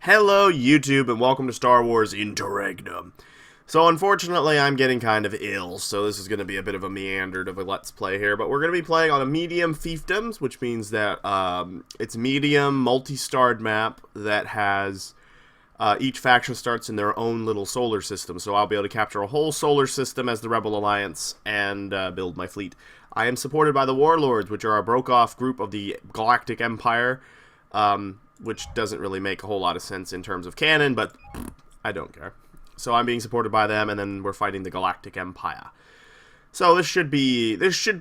Hello YouTube and welcome to Star Wars Interregnum. So unfortunately I'm getting kind of ill, so this is going to be a bit of a meander of a let's play here, but we're going to be playing on a medium fiefdoms, which means that it's medium multi-starred map that has each faction starts in their own little solar system, so I'll be able to capture a whole solar system as the Rebel Alliance and build my fleet. I am supported by the Warlords, which are a broke-off group of the Galactic Empire, which doesn't really make a whole lot of sense in terms of canon, but I don't care. So I'm being supported by them, and then we're fighting the Galactic Empire. So this should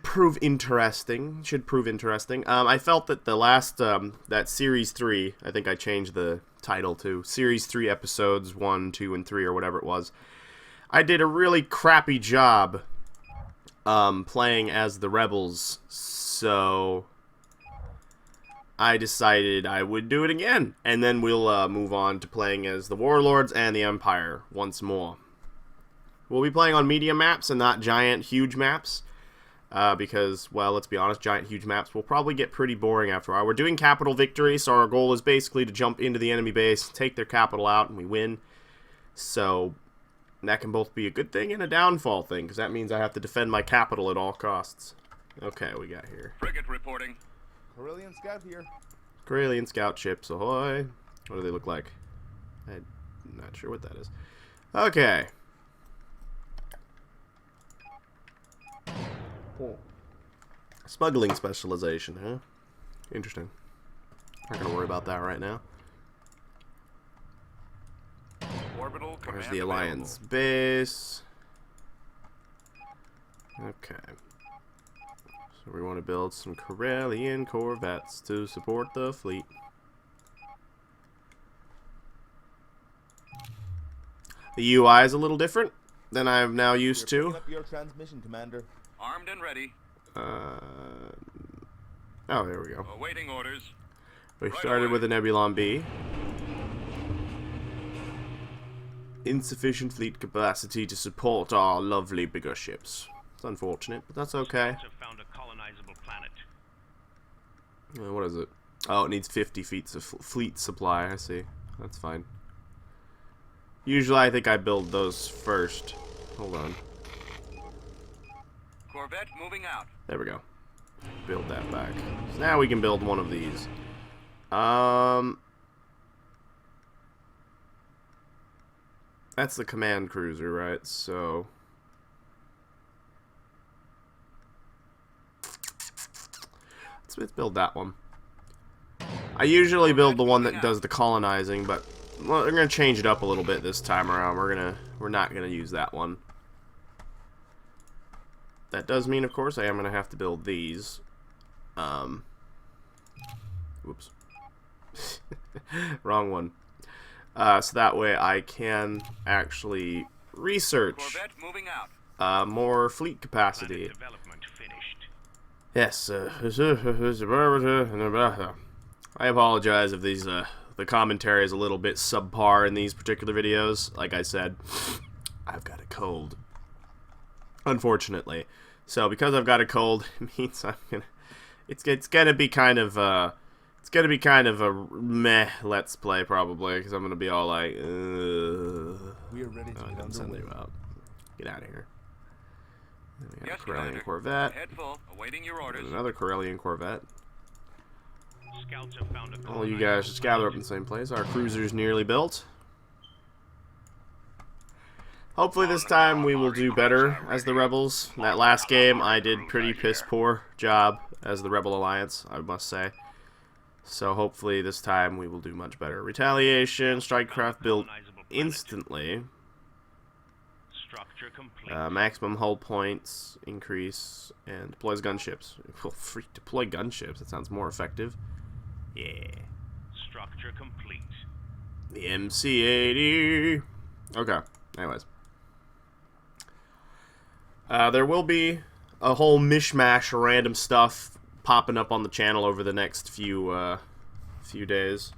prove interesting. I felt that the last, that Series 3, I think I changed the title to Series 3 Episodes 1, 2, and 3, or whatever it was. I did a really crappy job, playing as the Rebels, so I decided I would do it again, and then we'll move on to playing as the Warlords and the Empire once more. We'll be playing on medium maps and not giant, huge maps, because, well, let's be honest, giant, huge maps will probably get pretty boring after a while. We're doing capital victory, so our goal is basically to jump into the enemy base, take their capital out, and we win. So that can both be a good thing and a downfall thing, because that means I have to defend my capital at all costs. Okay, we got here. Frigate reporting. Corellian Scout here. Corellian Scout ships, ahoy. What do they look like? I'm not sure what that is. Okay. Oh. Smuggling specialization, huh? Interesting. Not gonna worry about that right now. Orbital command There's the available. Alliance base. Okay. So we want to build some Corellian corvettes to support the fleet. The UI is a little different than I'm now used You're to. picking up your transmission, Commander. Armed and ready. Oh, there we go. Awaiting orders. We Right started away. with a Nebulon B. Insufficient fleet capacity to support our lovely bigger ships. It's unfortunate, but that's okay. Scouts have found a colonizable planet. What is it? Oh, it needs 50 feet of fleet supply. I see. That's fine. Usually, I think I build those first. Hold on. Corvette moving out. There we go. Build that back. So now we can build one of these. That's the command cruiser, right? So let's build that one. I usually build the one that does the colonizing, but we're gonna change it up a little bit this time around. We're not gonna use that one. That does mean, of course, I am gonna have to build these. Whoops. Wrong one. So that way I can actually research Corvette moving out. more fleet capacity. Planet development finished. Yes. I apologize if these the commentary is a little bit subpar in these particular videos. Like I said, I've got a cold, unfortunately. So because I've got a cold, it means I'm gonna. It's gonna be kind of a meh let's play probably, because I'm gonna be all like, We are ready to I get didn't send underway. you out. Get out of here. Then we got Yes, a Corellian Commander. Corvette. Head full. Awaiting your orders. And another Corellian Corvette. Scouts have found a All you guys just gather up in the same place. Our cruiser's nearly built. Hopefully this time we will do better as the Rebels. That last game I did pretty piss poor job as the Rebel Alliance, I must say. So hopefully this time we will do much better. Retaliation, Strikecraft built instantly. Structure complete. Maximum hull points increase and deploys gunships. Well, free deploy gunships. That sounds more effective. Yeah. Structure complete. The MC-80. Okay. Anyways. There will be a whole mishmash of random stuff popping up on the channel over the next few days.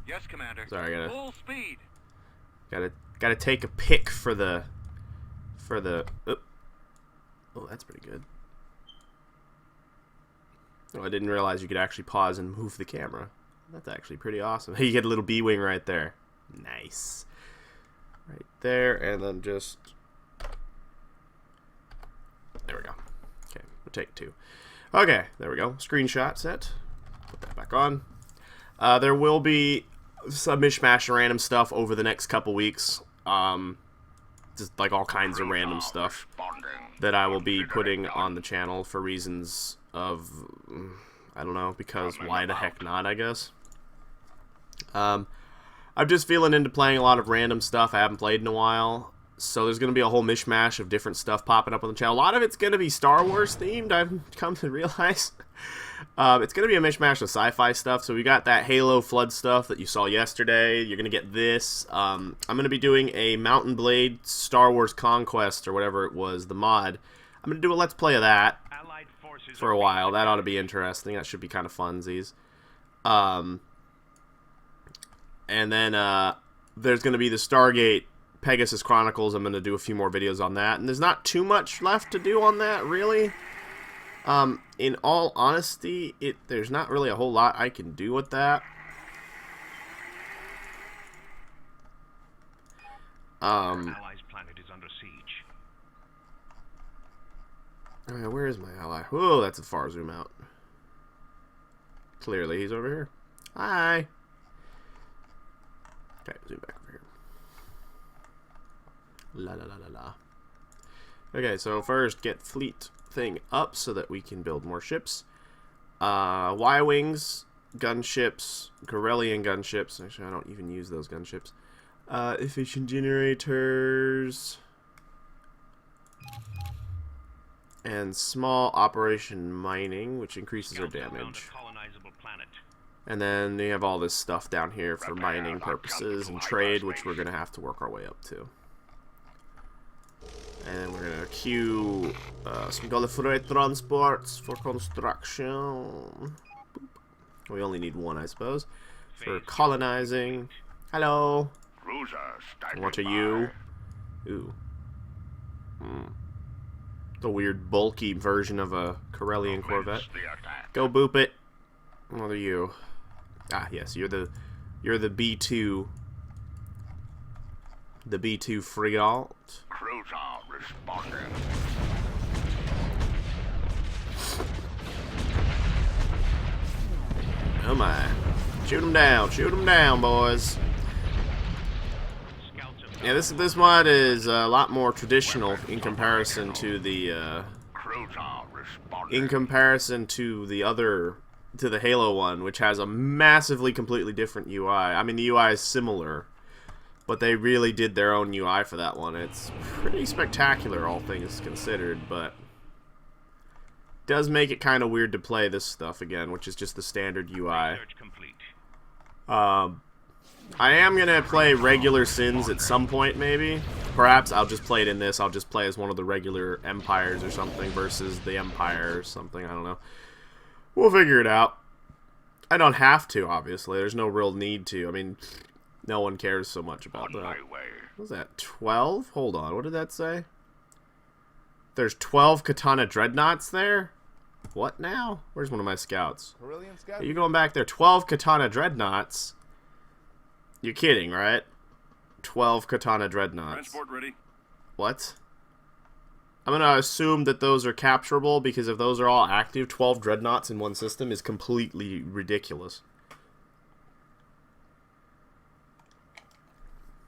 Yes, Commander. Sorry, I Full speed. gotta take a pic for the oh, that's pretty good. Oh, I didn't realize you could actually pause and move the camera. That's actually pretty awesome. Hey, you get a little B-wing right there. Nice. Right there, and then just... There we go. Okay, we'll take 2. Okay, there we go. Screenshot set. Put that back on. There will be some mishmash of random stuff over the next couple weeks. Just like all kinds of random stuff that I will be putting on the channel for reasons of, I don't know, because why the heck not, I guess. I'm just feeling into playing a lot of random stuff I haven't played in a while. So there's going to be a whole mishmash of different stuff popping up on the channel. A lot of it's going to be Star Wars themed, I've come to realize. It's going to be a mishmash of sci-fi stuff. So we got that Halo Flood stuff that you saw yesterday. You're going to get this. I'm going to be doing a Mountain Blade Star Wars Conquest or whatever it was, the mod. I'm going to do a Let's Play of that for a while. That ought to be interesting. That should be kind of funsies. And then there's going to be the Stargate Pegasus Chronicles. I'm going to do a few more videos on that. And there's not too much left to do on that, really. In all honesty, there's not really a whole lot I can do with that. Allies' planet is under siege. Where is my ally? Whoa, that's a far zoom out. Clearly, he's over here. Hi. Okay, zoom back over here. La la la la la. Okay, so first get fleet thing up so that we can build more ships. Y-wings, gunships, Corellian gunships. Actually, I don't even use those gunships. Efficient generators. And small operation mining, which increases our damage. And then you have all this stuff down here for mining purposes and trade, which we're going to have to work our way up to. And we're going to queue some Gallifrey transports for construction. We only need one, I suppose. For colonizing. Hello. What are you? Ooh. The weird bulky version of a Corellian Corvette. Go boop it. What are you? Ah, yes, you're the B2. The B2 frigate. Cruiser responding. Oh my. Shoot them down, boys. Yeah, this mod is a lot more traditional in comparison to the to the Halo one, which has a massively completely different UI. I mean, the UI is similar, but they really did their own UI for that one. It's pretty spectacular, all things considered, but does make it kind of weird to play this stuff again, which is just the standard UI. I am going to play regular Sins at some point, maybe. Perhaps I'll just play it in this. I'll just play as one of the regular Empires or something versus the Empire or something. I don't know. We'll figure it out. I don't have to, obviously. There's no real need to. I mean, no one cares so much about that. What was that, 12? Hold on, what did that say? There's 12 Katana Dreadnoughts there? What now? Where's one of my scouts? Are you going back there? 12 Katana Dreadnoughts? You're kidding, right? 12 Katana Dreadnoughts. Transport ready. What? I'm going to assume that those are capturable, because if those are all active, 12 Dreadnoughts in one system is completely ridiculous.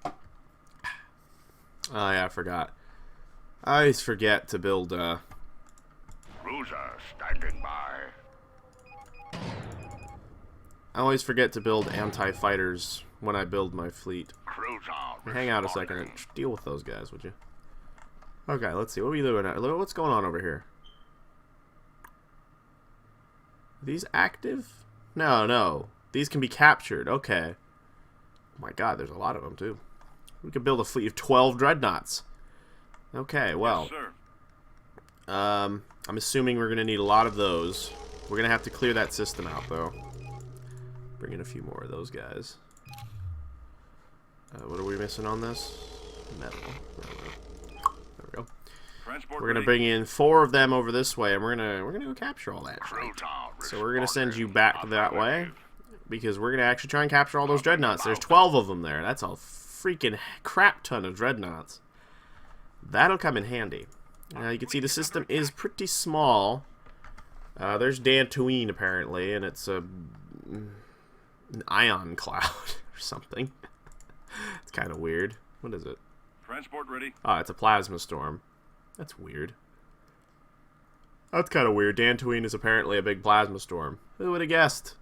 Oh yeah, I forgot. I always forget to build, Cruiser standing by. I always forget to build anti-fighters when I build my fleet. Cruiser Hang out a second and deal with those guys, would you? Okay, let's see. What are we doing now? What's going on over here? Are these active? No. These can be captured. Okay. Oh my god, there's a lot of them, too. We could build a fleet of 12 dreadnoughts. Okay, well. Yes, sir. I'm assuming we're going to need a lot of those. We're going to have to clear that system out, though. Bring in a few more of those guys. What are we missing on this? Metal. There we go. Transport We're gonna ready. bring in 4 of them over this way, and we're gonna go capture all that shit. So we're gonna send you back that way. because we're going to actually try and capture all those dreadnoughts. There's 12 of them there. That's a freaking crap ton of dreadnoughts. That'll come in handy. You can see the system is pretty small. There's Dantooine, apparently, and it's an ion cloud or something. It's kind of weird. What is it? Transport ready. Oh, it's a plasma storm. That's weird. That's kind of weird. Dantooine is apparently a big plasma storm. Who would have guessed?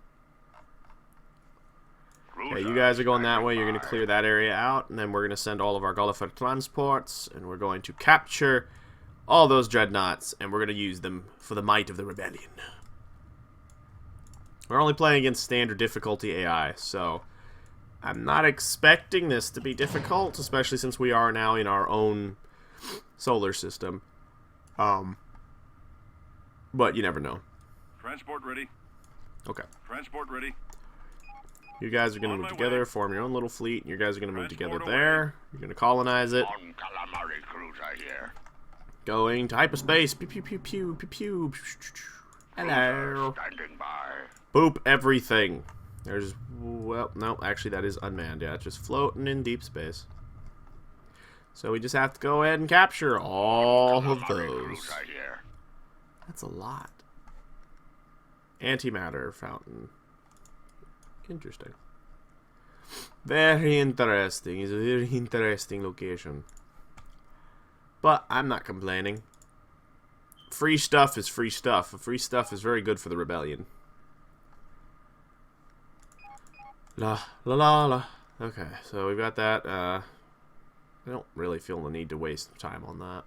Okay, you guys are going that way. You're going to clear that area out, and then we're going to send all of our Gulliver transports, and we're going to capture all those dreadnoughts, and we're going to use them for the might of the rebellion. We're only playing against standard difficulty AI, so I'm not expecting this to be difficult, especially since we are now in our own solar system. But you never know. Transport ready. Okay. Transport ready. You guys are going to move together, form your own little fleet, and you guys are going to move together there. You're going to colonize it. On calamari cruiser here. Going to hyperspace. Pew, pew, pew, pew, pew, pew. Hello. Standing by. Boop everything. There's, well, no, actually that is unmanned. Yeah, it's just floating in deep space. So we just have to go ahead and capture all of those. That's a lot. Antimatter fountain. Interesting. Very interesting. It's a very interesting location. But I'm not complaining. Free stuff is free stuff. Free stuff is very good for the rebellion. La la la la. Okay, so we've got that. I don't really feel the need to waste time on that.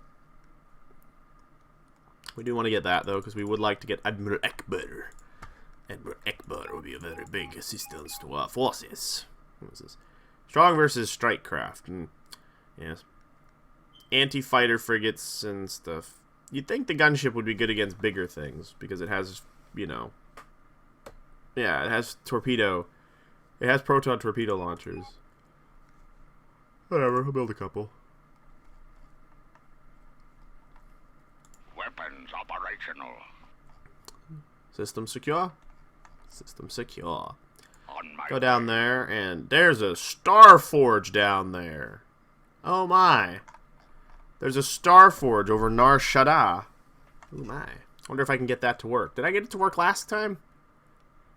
We do want to get that, though, because we would like to get Admiral Ekber. Admiral Ekber will be a very big assistance to our forces. What is this? Strong versus strike craft. Yes. Anti-fighter frigates and stuff. You'd think the gunship would be good against bigger things, because it has, you know... Yeah, it has torpedo... It has proton torpedo launchers. Whatever, I'll build a couple. Weapons operational. System secure? System secure. On my Go down there, and there's a Star Forge down there. Oh my. There's a Star Forge over Nar Shaddaa. Oh my. Wonder if I can get that to work. Did I get it to work last time?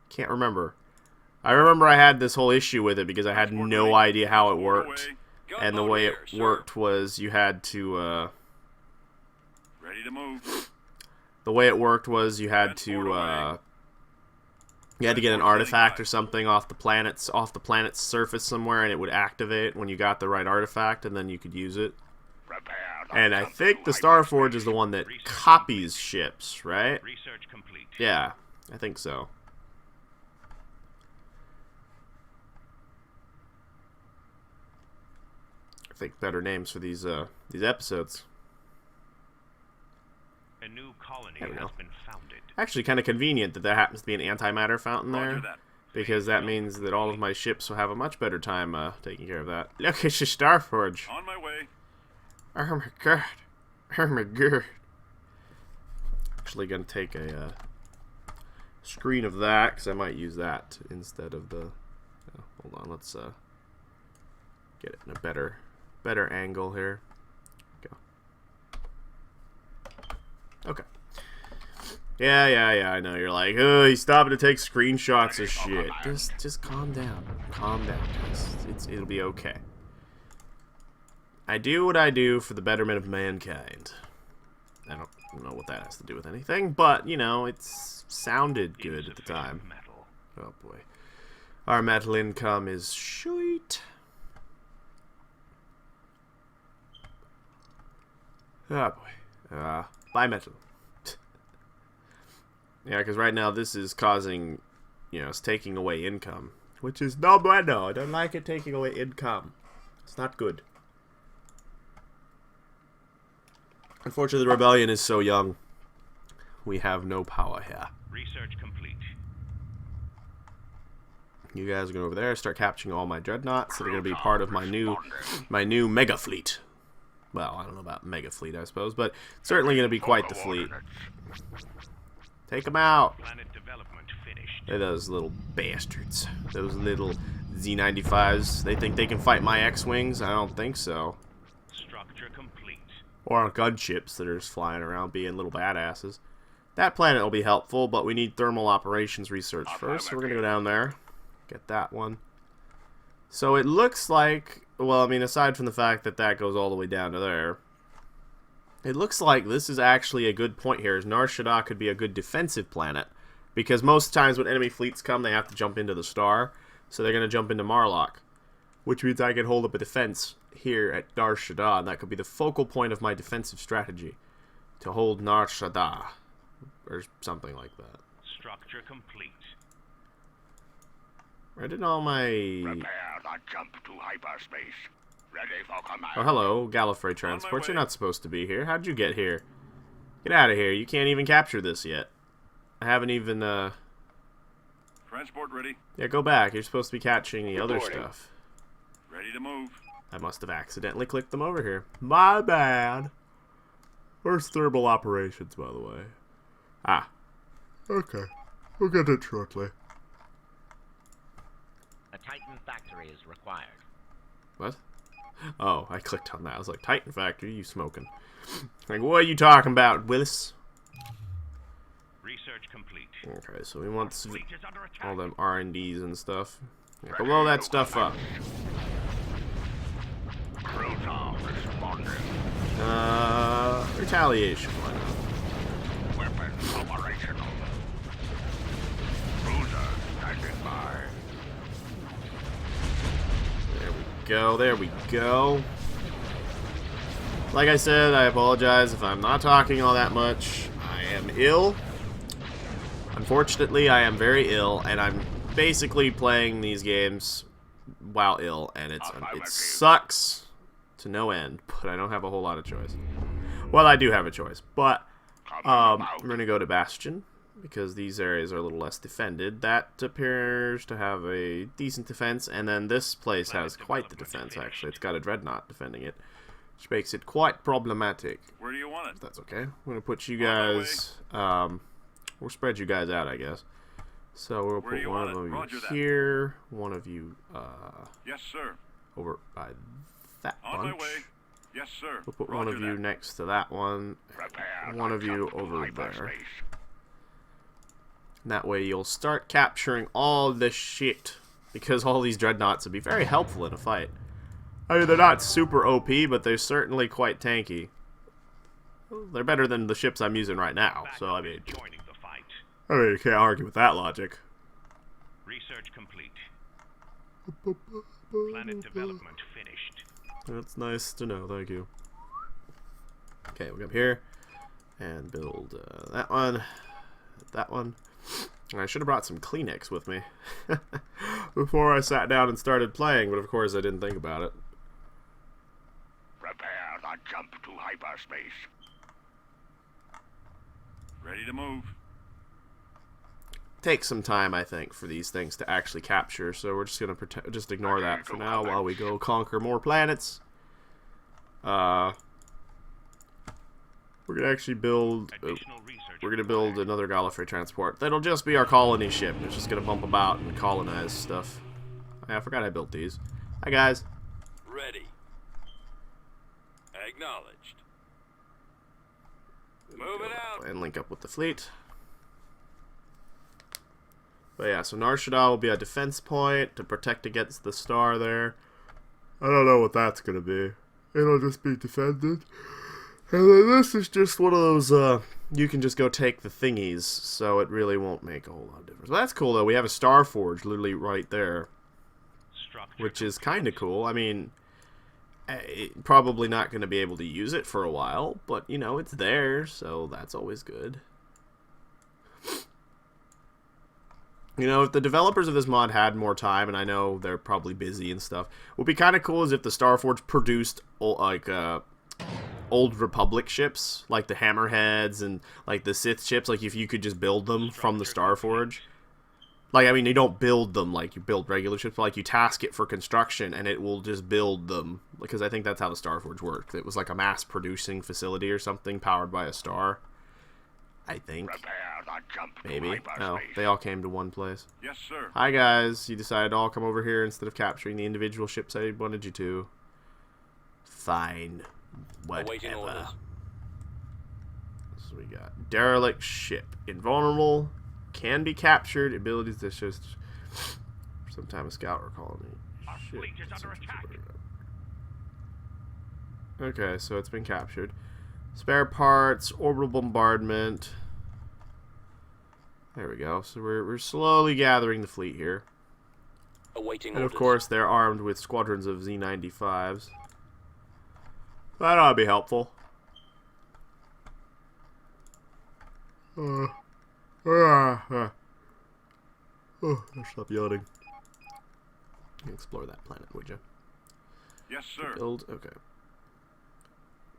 Can't remember. I remember I had this whole issue with it because I had no idea how it worked. And the way it worked was you had to, Ready to move. The way it worked was you had to, you had to get an artifact or something off the planet's surface somewhere, and it would activate when you got the right artifact, and then you could use it. And I think the Star Forge is the one that copies ships, right? Research complete. Yeah, I think so. I think better names for these episodes. A new colony There we go. has been founded. Actually, kind of convenient that there happens to be an antimatter fountain Roger there, that. because that means that all of my ships will have a much better time taking care of that. Look, it's a Star Forge. On my way. Oh my god. Oh my god. Actually gonna take a screen of that, because I might use that instead of the... hold on, let's get it in a better angle here. Go. Okay. Yeah, I know. You're like, oh, he's stopping to take screenshots of shit. Just calm down. Calm down, guys. It'll be okay. I do what I do for the betterment of mankind. I don't know what that has to do with anything, but, you know, it sounded good at the time. Metal. Oh, boy. Our metal income is sweet. Oh, boy. Buy metal. Yeah, because right now this is causing, you know, it's taking away income. Which is no bueno. I don't like it taking away income. It's not good. Unfortunately, the rebellion is so young. We have no power here. Research complete. You guys are going over there, start capturing all my dreadnoughts that are going to be part of my new mega fleet. Well, I don't know about mega fleet, I suppose, but certainly going to be quite the fleet. Take them out. Planet development finished. They're those little bastards. Those little Z-95s. They think they can fight my X-Wings? I don't think so. Structure complete. Or gunships that are just flying around being little badasses. That planet will be helpful, but we need thermal operations research first, so we're going to go down there. Get that one. So it looks like, well, I mean, aside from the fact that that goes all the way down to there, it looks like this is actually a good point here, as Nar Shaddaa could be a good defensive planet, because most times when enemy fleets come, they have to jump into the star, so they're going to jump into Marlock, which means I can hold up a defense here at Nar Shaddaa, and that could be the focal point of my defensive strategy, to hold Nar Shaddaa, or something like that. Structure complete. Where did all my... Prepare the jump to hyperspace. Ready for command. Oh, hello, Gallifrey Transport. You're not supposed to be here. How'd you get here? Get out of here. You can't even capture this yet. I haven't even, Transport ready. Yeah, go back. You're supposed to be catching the other Reporting. stuff. Ready to move. I must have accidentally clicked them over here. My bad. Where's thermal operations, by the way? Ah. Okay. We'll get it shortly. A Titan factory is required. What? Oh, I clicked on that. I was like, Titan Factory, you smoking. Like, what are you talking about, Willis? Research complete. Okay, so we want Fleet is under attack. all them R&Ds and stuff. Yeah, blow that stuff up. Cruiser responding. Retaliation. Why not? Weapons operational. Cruiser standing by. There we go. Like I said, I apologize if I'm not talking all that much. I am ill. Unfortunately, I am very ill, and I'm basically playing these games while ill, and it sucks to no end, but I don't have a whole lot of choice. Well, I do have a choice, but we're going to go to Bastion, because these areas are a little less defended. That appears to have a decent defense, and then this place has quite the defense, actually. It's got a dreadnought defending it, which makes it quite problematic. Where do you want it? That's okay. I'm going to put you guys, we'll spread you guys out, I guess. So we'll put one of you here, one of you, Yes, sir. over by that On bunch. my way. Yes, sir. We'll put Roger one of you that. next to that one, Prepare and one the of you jump to over there. hyperspace. And that way you'll start capturing all this shit, because all these dreadnoughts would be very helpful in a fight. I mean, they're not super OP, but they're certainly quite tanky. They're better than the ships I'm using right now, so I mean, Joining the fight. you can't argue with that logic. Research complete. Planet development finished. That's nice to know, thank you. Okay, we'll go up here and build that one, that one. And I should have brought some Kleenex with me before I sat down and started playing, but of course I didn't think about it. Prepare the jump to hyperspace. Ready to move. Take some time, I think, for these things to actually capture, so we're just gonna just ignore that for now while we go conquer more planets. We're gonna actually build. Additional research. We're gonna build another Gallifrey transport. That'll just be our colony ship. It's just gonna bump about and colonize stuff. I forgot I built these. Hi guys. Ready. Acknowledged. Moving out. And link up with the fleet. But yeah, so Nar Shaddaa will be a defense point to protect against the star there. I don't know what that's gonna be. It'll just be defended. And then this is just one of those, you can just go take the thingies, so it really won't make a whole lot of difference. But that's cool, though. We have a Star Forge literally right there, Structure which is kind of cool. I mean, probably not going to be able to use it for a while, but, you know, it's there, so that's always good. You know, if the developers of this mod had more time, and I know they're probably busy and stuff, what would be kind of cool is if the Starforge produced, like, Old Republic ships, like the Hammerheads and, like, the Sith ships, like, if you could just build them from the Starforge. Like, I mean, you don't build them like you build regular ships, but, like, you task it for construction, and it will just build them. Because I think that's how the Starforge worked. It was like a mass-producing facility or something powered by a star. I think. Prepare the jump to Maybe. hyperspace. Oh, they all came to one place. Yes, sir. Hi guys, you decided to all come over here instead of capturing the individual ships I wanted you to. Fine. Awaiting Whatever. orders. So we got derelict ship. Invulnerable. Can be captured. Abilities to just sometime a scout or colony. Our fleet is under attack. Okay, so it's been captured. Spare parts, orbital bombardment. There we go. So we're slowly gathering the fleet here. Awaiting And orders. of course, they're armed with squadrons of Z-95s. That ought to be helpful. Stop yawning. Explore that planet, would you? Yes, sir. Build. Okay.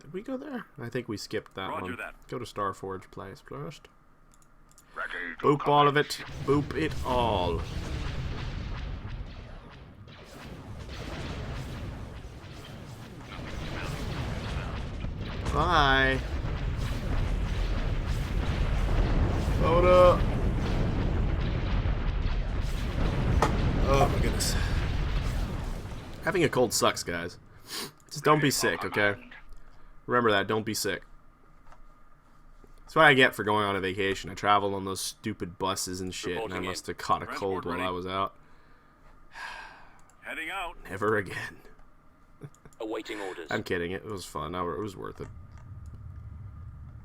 Did we go there? I think we skipped that Roger one. that. Go to Starforge Place first. Ready to Boop all of commence. it. Boop it all. Bye. Load up. Oh my goodness. Having a cold sucks, guys. Just don't be sick, okay? Remember that, don't be sick. That's what I get for going on a vacation. I traveled on those stupid buses and shit, and I Reporting must have caught a cold Transport while ready. I was out. Heading out. Never again. Awaiting orders. I'm kidding, it was fun. It was worth it.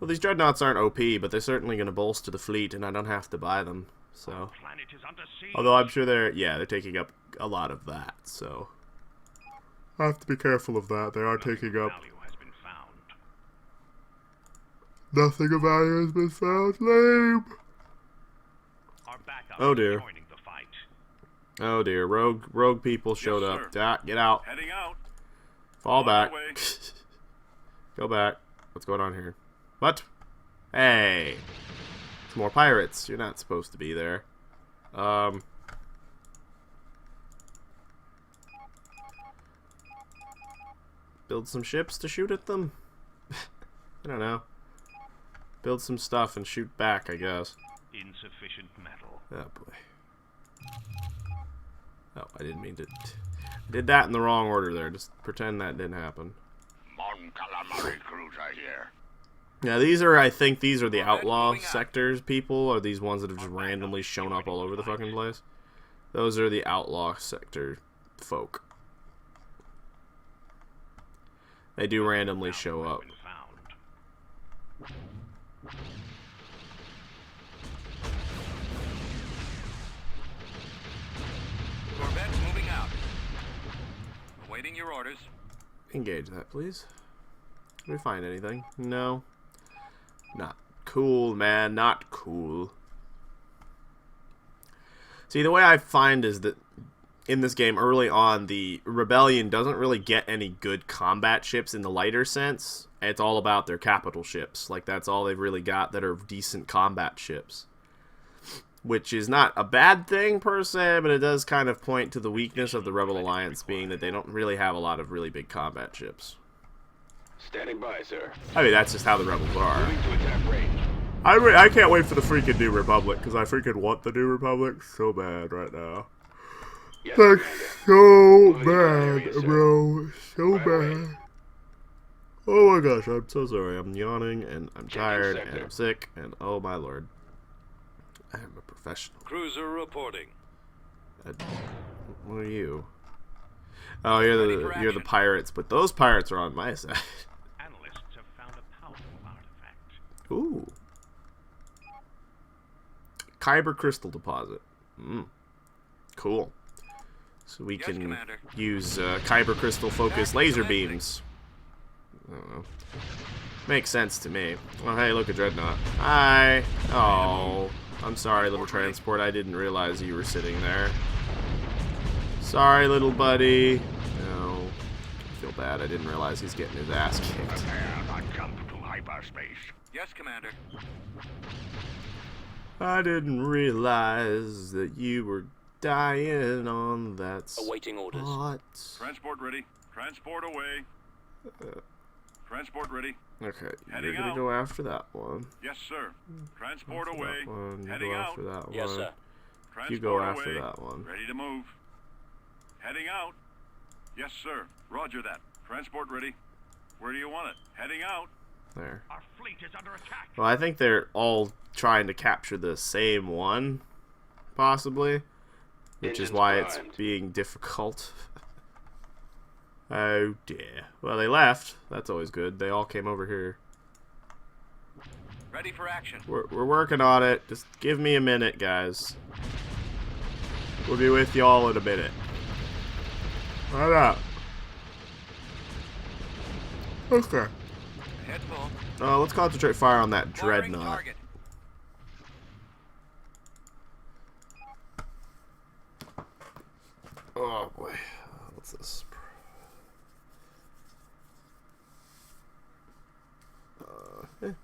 Well, these dreadnoughts aren't OP, but they're certainly going to bolster the fleet, and I don't have to buy them, so... Planet is under siege. Although I'm sure they're taking up a lot of that, so... I have to be careful of that. They are taking up... Value has been found. Nothing of value has been found. Lame! Our backup Oh, is dear. joining the fight. Oh dear, rogue people showed Yes, up. sir. Get out. Heading out. Fall On back. our way. Go back. What's going on here? What? Hey. It's more pirates. You're not supposed to be there. Build some ships to shoot at them? I don't know. Build some stuff and shoot back, I guess. Insufficient metal. Oh boy. Oh, I didn't mean to... I did that in the wrong order there. Just pretend that didn't happen. Mon Calamari cruiser here. Now these are, I think these are the Corvette outlaw moving out. sectors people, or these ones that have just randomly shown up all over the fucking place. Those are the outlaw sector folk. They do randomly show Value up. has been found. Corvette moving out. Awaiting your orders. Engage that, please. Did we find anything? No. Not cool, man. Not cool. See, the way I find is that in this game early on, the Rebellion doesn't really get any good combat ships in the lighter sense. It's all about their capital ships. Like, that's all they've really got that are decent combat ships. Which is not a bad thing, per se, but it does kind of point to the weakness of the Rebel Alliance, being that they don't really have a lot of really big combat ships. Standing by, sir. I mean, that's just how the Rebels are. Moving to attack range. I can't wait for the freaking New Republic, because I freaking want the New Republic so bad right now. Yes, That's Commander. so bad, bro. So bad. Oh my gosh, I'm so sorry. I'm yawning, and I'm tired, and sector. I'm sick, and oh my lord. I am a professional. Cruiser reporting. What are you? Oh, you're the pirates, but those pirates are on my side. Analysts have found a powerful artifact. Ooh. Kyber crystal deposit. Cool. So we Yes, can Commander. use Kyber crystal focused Attack laser commencing. beams. I don't know. Makes sense to me. Oh, hey, look, a dreadnought. Hi. Oh, I'm sorry, little transport. I didn't realize you were sitting there. Sorry, little buddy. No. I feel bad. I didn't realize he's getting his ass kicked. Prepare the jump to hyperspace. Yes, Commander. I didn't realize that you were dying on that Awaiting orders. spot. Transport ready. Transport away. Transport ready. Okay, Heading you're gonna out. go after that one. Yes, sir. Transport After away. that one. You Heading go out. after that Yes, one. sir. Transport You go after away. that one. Ready to move. Heading out. Yes, sir. Roger that. Transport ready. Where do you want it? Heading out. There. Our fleet is under attack. Well, I think they're all trying to capture the same one, possibly, which is Engines why it's primed. being difficult. Oh dear. Well, they left. That's always good. They all came over here. Ready for action. We're working on it. Just give me a minute, guys. We'll be with y'all in a minute. Right up. Okay. Head full. Let's concentrate fire on that Firing dreadnought. target. Oh boy. What's this?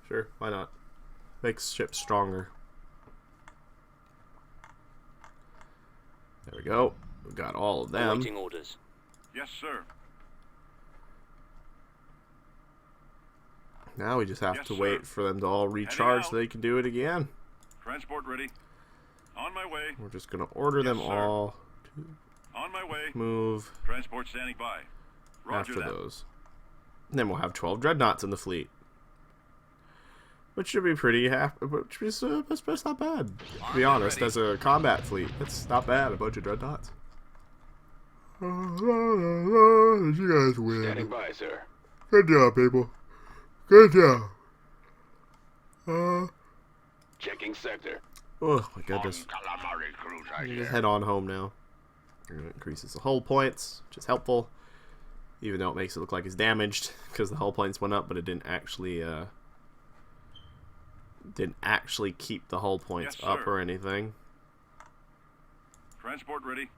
Sure. Why not? Makes ships stronger. There we go. We got all of them. Awaiting orders. Yes, sir. Now we just have Yes, to sir. wait for them to all recharge out. so they can do it again. Transport ready. On my way. We're just gonna order them sir. all to On my way. move Transport standing by. Roger after that. those. And then we'll have 12 dreadnoughts in the fleet. Which should be pretty happy. Which is that's not bad. To be Armed and honest, ready. as a combat fleet, that's not bad. A bunch of dreadnoughts. You guys win. Standing by, sir. Good job, people. Good job. Checking sector. Oh my goodness. Calamari cruiser You here. just head on home now. It increases the hull points, which is helpful. Even though it makes it look like it's damaged because the hull points went up, but it didn't actually keep the hull points Yes, up sir. or anything. Transport ready.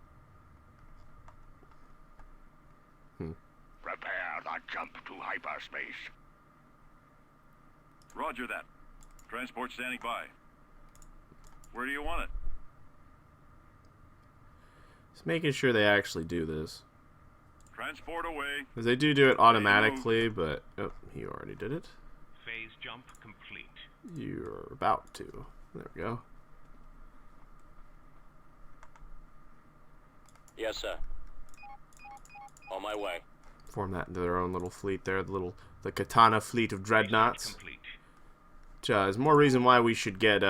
Prepare the jump to hyperspace. Roger that. Transport standing by. Where do you want it? Just making sure they actually do this. Transport away. Because they do it automatically, but... Oh, you already did it. Phase jump complete. You're about to. There we go. Yes, sir. On my way. Form that into their own little fleet there. The Katana fleet of dreadnoughts. Complete. Which is more reason why we should get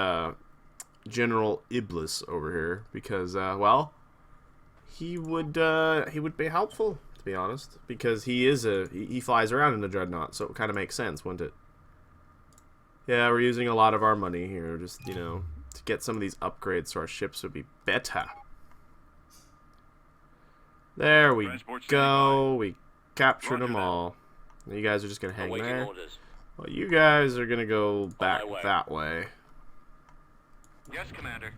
General Iblis over here. Because, well... He would be helpful, to be honest, because he flies around in a dreadnought, so it kind of makes sense, wouldn't it? Yeah, we're using a lot of our money here, just, you know, to get some of these upgrades so our ships would be better. There we Transport standing go. We captured Roger them that. all. You guys are just gonna hang Awaiting there. orders. Well, you guys are gonna go back way. that way. Yes, Commander.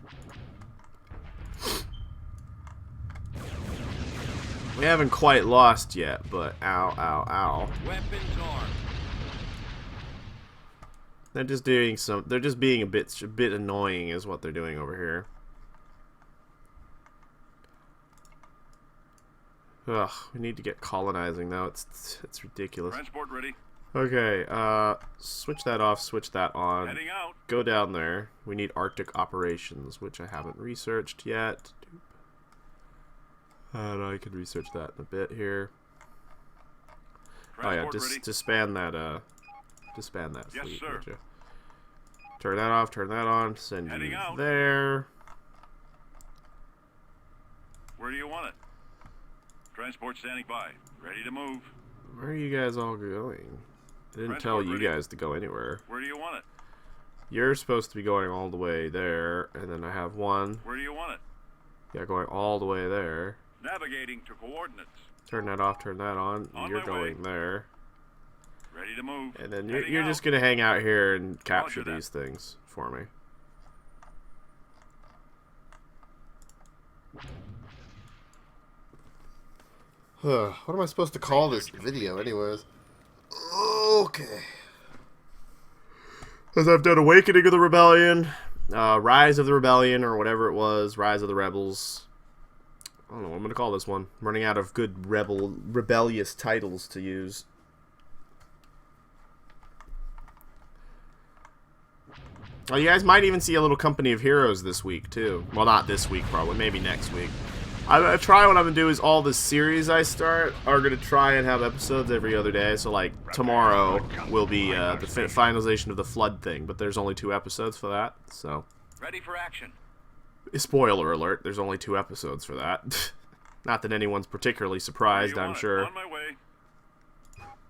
We haven't quite lost yet, but ow, ow, ow. Weapons armed. They're just doing some. They're just being a bit annoying, is what they're doing over here. Ugh, we need to get colonizing though. It's ridiculous. Transport ready. Okay, switch that off, switch that on. Heading out. Go down there. We need Arctic operations, which I haven't researched yet. And I can research that in a bit here. Oh yeah, Transport ready. disband that Yes, fleet. sir. Would you? Turn that off, turn that on, send Heading you out. there. Where do you want it? Transport standing by. Ready to move. Where are you guys all going? I didn't Transport tell you ready. guys to go anywhere. Where do you want it? You're supposed to be going all the way there, and then I have one. Where do you want it? Yeah, going all the way there. Navigating to coordinates. Turn that off, turn that on. On You're my going way. there. Ready to move. And then Heading you're out. just going to hang out here and capture Roger that. these things for me. What am I supposed to call this video anyways? Okay. As I've done Awakening of the Rebellion, Rise of the Rebellion, or whatever it was, Rise of the Rebels. I don't know what I'm going to call this one. I'm running out of good rebellious titles to use. Well, you guys might even see a little Company of Heroes this week, too. Well, not this week, probably. Maybe next week. I'm going to try what I'm going to do is all the series I start are going to try and have episodes every other day. So, like, tomorrow will be the finalization of the Flood thing. But there's only 2 episodes for that, so... Ready for action. Spoiler alert, there's only 2 episodes for that. Not that anyone's particularly surprised, I'm sure. On my way.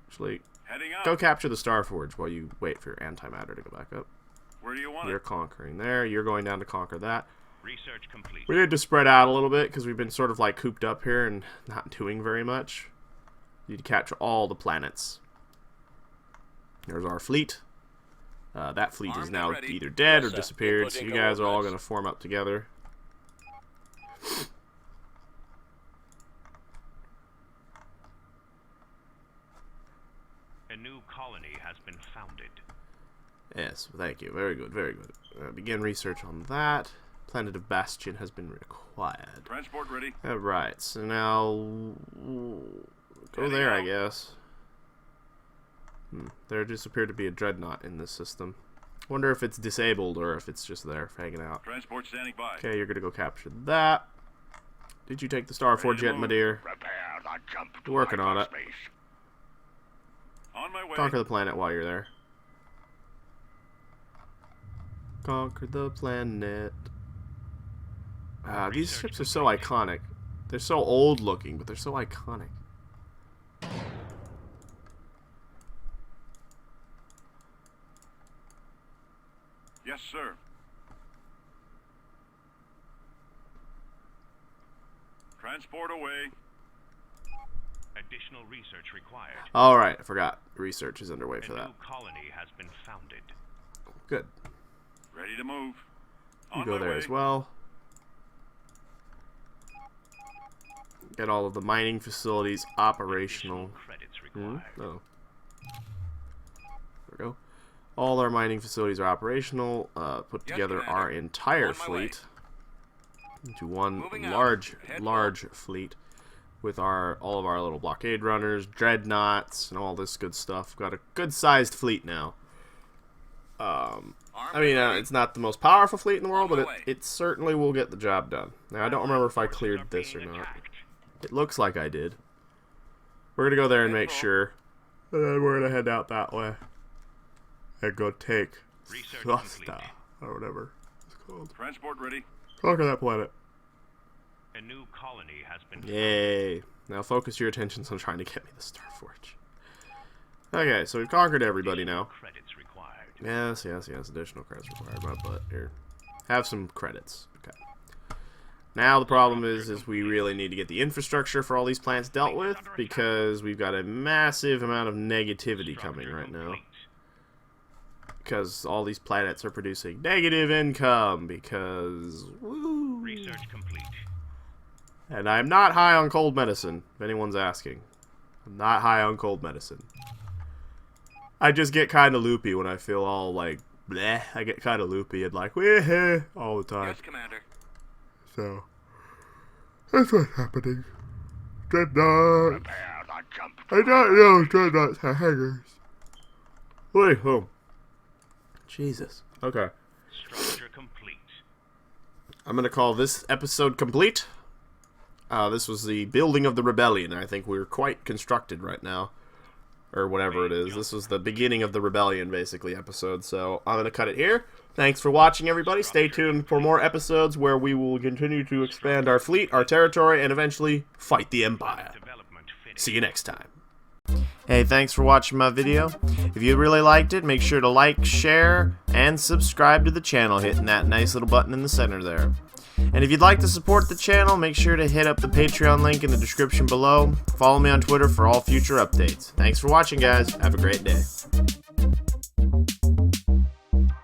Actually, Heading out. go capture the Starforge while you wait for your antimatter to go back up. Where do you want You're it? conquering there, you're going down to conquer that. Research complete. We need to spread out a little bit because we've been sort of like cooped up here and not doing very much. You need to capture all the planets. There's our fleet. That fleet is Armed now and ready. either dead or Yes, sir. disappeared, so Inputting you guys are all coordinates. going to form up together. A new colony has been founded. Yes, thank you. Very good, very good. Begin research on that. Planet of Bastion has been required. Transport ready. Alright, so now... go Heading there, I out. guess. There just appeared to be a dreadnought in this system. Wonder if it's disabled or if it's just there hanging out. Transport standing by. Okay, you're gonna go capture that. Did you take the Starforge yet, my dear? Prepare the jump to Working on it. hyperspace. On my way. Conquer the planet while you're there. Conquer the planet. These ships are so iconic. They're so old looking, but they're so iconic. Yes, sir. Transport away. Additional research required. Alright, I forgot. Research is underway for A that. new colony has been founded. Good. Ready to move. You On go my there way. as well. Get all of the mining facilities operational. Additional credits Hmm? required. Oh. There we go. All our mining facilities are operational. Put Yes, together Commander. our entire On my way. fleet into one Moving out. large, Head large fleet with all of our little blockade runners, dreadnoughts, and all this good stuff. Got a good-sized fleet now. Armed I mean, and ready. it's not the most powerful fleet in the world, On but my way. it certainly will get the job done. Now, I don't remember if I Forces cleared are this or being not. attacked. It looks like I did. We're gonna go there and make sure. And then we're gonna head out that way. And go take Research Thrusta, complete. or whatever it's called. Transport ready. Conquer that planet. A new colony has been Yay. Now focus your attentions on trying to get me the Starforge. Okay, so we've conquered everybody now. credits required. Yes, yes, yes. Additional credits required. My butt. Here. Have some credits. Okay. Now the problem is we really need to get the infrastructure for all these plants dealt with because we've got a massive amount of negativity coming Structure right now. complete. Because all these planets are producing negative income because... Woo. Research complete. And I'm not high on cold medicine, if anyone's asking. I'm not high on cold medicine. I just get kind of loopy when I feel all like, bleh. I get kind of loopy and like, weh, all the time. Yes, Commander. So, that's what's happening. Dreadnought. Prepare the jump I don't know dreadnoughts are hangers. Wait, oh. Jesus. Okay. Structure complete. I'm going to call this episode complete. This was the building of the rebellion. I think we're quite constructed right now. Or whatever it is. This was the beginning of the rebellion, basically, episode. So I'm going to cut it here. Thanks for watching, everybody. Stay tuned for more episodes where we will continue to expand our fleet, our territory, and eventually fight the Empire. Development finished. See you next time. Hey, thanks for watching my video. If you really liked it, make sure to like, share, and subscribe to the channel, hitting that nice little button in the center there. And if you'd like to support the channel, make sure to hit up the Patreon link in the description below. Follow me on Twitter for all future updates. Thanks for watching, guys. Have a great day.